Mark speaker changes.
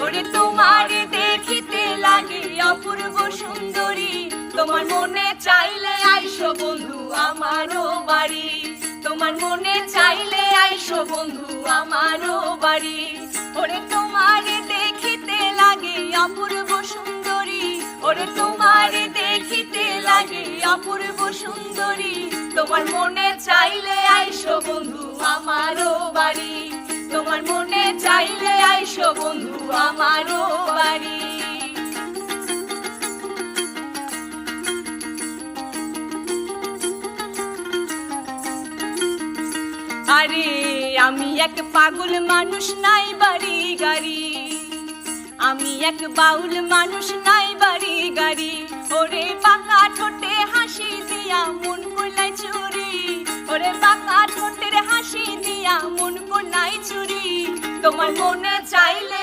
Speaker 1: ওরে তোমার দেখিতে লাগে অপূর্ব সুন্দরী, তোমার মনে চাইলে আইসো বন্ধু আমারও বাড়ি, তোমার মনে চাইলে আইসো বন্ধু আমারও বাড়ি। ওরে তোমার দেখিতে লাগে অপূর্ব সুন্দরী, ওরে তোমার দেখিতে লাগে অপূর্ব সুন্দরী, তোমার মনে চাইলে আইসো বন্ধু আমারও বাড়ি, তোমার মনে চাইলে আইসো বন্ধু আমারও বাড়ি। আরে আমি এক পাগল মানুষ, নাই বাড়ি গাড়ি, আমি এক বাউল মানুষ, নাই বাড়ি গাড়ি। ওরে বাঁকা ঠোঁটে হাসি দিয়া মন করলাই চুরি, ওরে বাঁকা ঠোঁটের হাসি দিয়া মন করলাই চুরি, তোমার মনে চাইলে